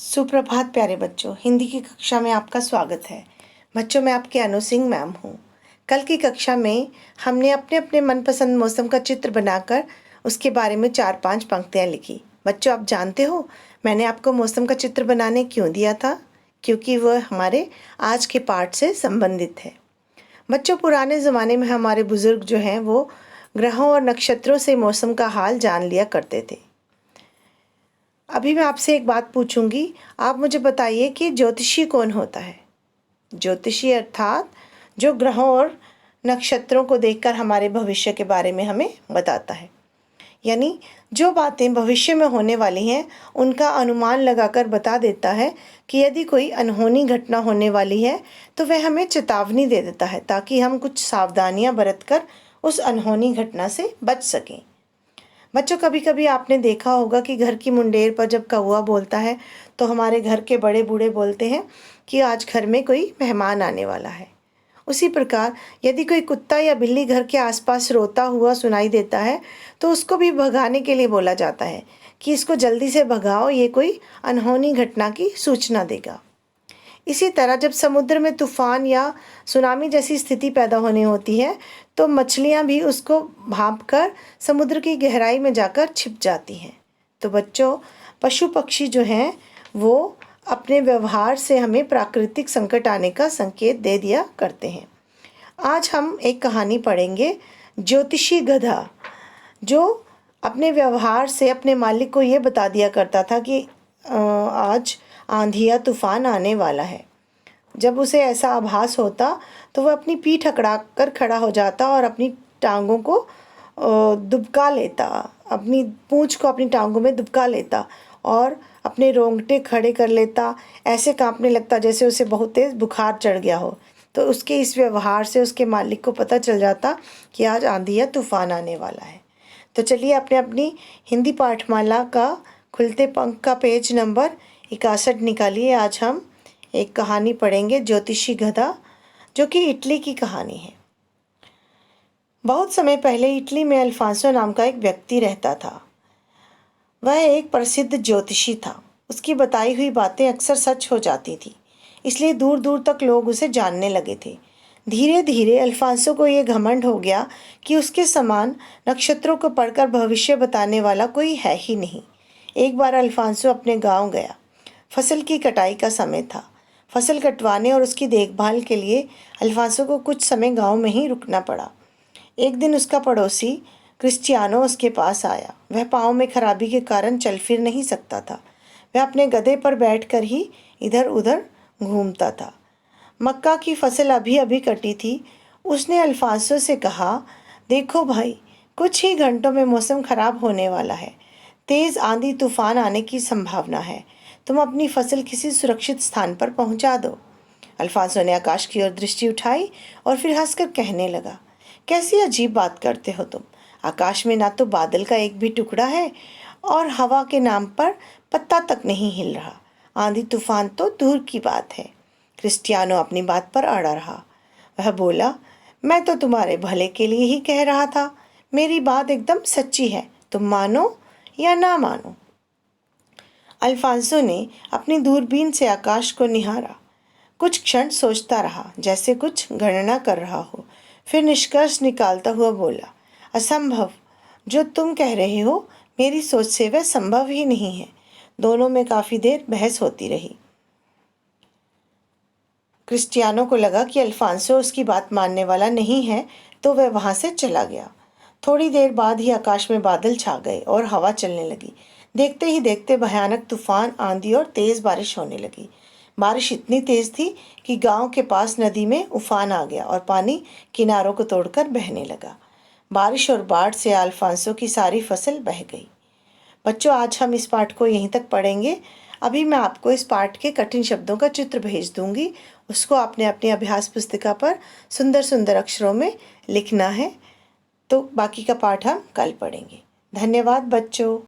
सुप्रभात प्यारे बच्चों, हिंदी की कक्षा में आपका स्वागत है। बच्चों, मैं आपकी अनु सिंह मैम हूँ। कल की कक्षा में हमने अपने अपने मनपसंद मौसम का चित्र बनाकर उसके बारे में 4-5 पंक्तियाँ लिखी। बच्चों, आप जानते हो मैंने आपको मौसम का चित्र बनाने क्यों दिया था? क्योंकि वह हमारे आज के पाठ से संबंधित है। बच्चों, पुराने ज़माने में हमारे बुज़ुर्ग जो हैं वो ग्रहों और नक्षत्रों से मौसम का हाल जान लिया करते थे। अभी मैं आपसे एक बात पूछूंगी, आप मुझे बताइए कि ज्योतिषी कौन होता है? ज्योतिषी अर्थात जो ग्रहों और नक्षत्रों को देखकर हमारे भविष्य के बारे में हमें बताता है। यानी जो बातें भविष्य में होने वाली हैं उनका अनुमान लगाकर बता देता है कि यदि कोई अनहोनी घटना होने वाली है तो वह हमें चेतावनी दे देता है ताकि हम कुछ सावधानियां बरतकर उस अनहोनी घटना से बच सकें। बच्चों, कभी कभी आपने देखा होगा कि घर की मुंडेर पर जब कौवा बोलता है तो हमारे घर के बड़े बूढ़े बोलते हैं कि आज घर में कोई मेहमान आने वाला है। उसी प्रकार यदि कोई कुत्ता या बिल्ली घर के आसपास रोता हुआ सुनाई देता है तो उसको भी भगाने के लिए बोला जाता है कि इसको जल्दी से भगाओ, ये कोई अनहोनी घटना की सूचना देगा। इसी तरह जब समुद्र में तूफान या सुनामी जैसी स्थिति पैदा होने होती है तो मछलियां भी उसको भांपकर समुद्र की गहराई में जाकर छिप जाती हैं। तो बच्चों, पशु पक्षी जो हैं वो अपने व्यवहार से हमें प्राकृतिक संकट आने का संकेत दे दिया करते हैं। आज हम एक कहानी पढ़ेंगे, ज्योतिषी गधा, जो अपने व्यवहार से अपने मालिक को ये बता दिया करता था कि आज आंधी या तूफान आने वाला है। जब उसे ऐसा आभास होता तो वह अपनी पीठ अकड़ा कर खड़ा हो जाता और अपनी टांगों को दुबका लेता, अपनी पूंछ को अपनी टांगों में दुबका लेता और अपने रोंगटे खड़े कर लेता। ऐसे कांपने लगता जैसे उसे बहुत तेज़ बुखार चढ़ गया हो। तो उसके इस व्यवहार से उसके मालिक को पता चल जाता कि आज आंधी या तूफान आने वाला है। तो चलिए अपने अपनी हिंदी पाठमाला का खुलते पंख का पेज नंबर 61 निकालिए। आज हम एक कहानी पढ़ेंगे, ज्योतिषी गधा, जो कि इटली की कहानी है। बहुत समय पहले इटली में अल्फांसो नाम का एक व्यक्ति रहता था। वह एक प्रसिद्ध ज्योतिषी था। उसकी बताई हुई बातें अक्सर सच हो जाती थी, इसलिए दूर दूर तक लोग उसे जानने लगे थे। धीरे धीरे अल्फांसो को ये घमंड हो गया कि उसके समान नक्षत्रों को पढ़कर भविष्य बताने वाला कोई है ही नहीं। एक बार अल्फांसो अपने गांव गया। फसल की कटाई का समय था। फसल कटवाने और उसकी देखभाल के लिए अल्फांसो को कुछ समय गांव में ही रुकना पड़ा। एक दिन उसका पड़ोसी क्रिस्टियानो उसके पास आया। वह पाँव में खराबी के कारण चल फिर नहीं सकता था। वह अपने गधे पर बैठकर ही इधर उधर घूमता था। मक्का की फसल अभी अभी कटी थी। उसने अल्फांसो से कहा, देखो भाई, कुछ ही घंटों में मौसम खराब होने वाला है। तेज़ आंधी तूफान आने की संभावना है। तुम अपनी फसल किसी सुरक्षित स्थान पर पहुंचा दो। अल्फांसो ने आकाश की ओर दृष्टि उठाई और फिर हंसकर कहने लगा, कैसी अजीब बात करते हो तुम। आकाश में ना तो बादल का एक भी टुकड़ा है और हवा के नाम पर पत्ता तक नहीं हिल रहा। आंधी तूफान तो दूर की बात है। क्रिस्टियानो अपनी बात पर अड़ा रहा। वह बोला, मैं तो तुम्हारे भले के लिए ही कह रहा था। मेरी बात एकदम सच्ची है, तुम मानो या ना मानो। अल्फांसो ने अपनी दूरबीन से आकाश को निहारा। कुछ क्षण सोचता रहा, जैसे कुछ गणना कर रहा हो। फिर निष्कर्ष निकालता हुआ बोला, असंभव। जो तुम कह रहे हो मेरी सोच से वह संभव ही नहीं है। दोनों में काफी देर बहस होती रही। क्रिस्टियानो को लगा कि अल्फांसो उसकी बात मानने वाला नहीं है, तो वह वहां से चला गया। थोड़ी देर बाद ही आकाश में बादल छा गए और हवा चलने लगी। देखते ही देखते भयानक तूफान, आंधी और तेज बारिश होने लगी। बारिश इतनी तेज थी कि गांव के पास नदी में उफान आ गया और पानी किनारों को तोड़कर बहने लगा। बारिश और बाढ़ से अल्फांसो की सारी फसल बह गई। बच्चों, आज हम इस पाठ को यहीं तक पढ़ेंगे। अभी मैं आपको इस पाठ के कठिन शब्दों का चित्र भेज दूंगी। उसको आपने अपनी अभ्यास पुस्तिका पर सुंदर सुंदर अक्षरों में लिखना है। तो बाकी का पाठ हम कल पढ़ेंगे। धन्यवाद बच्चों।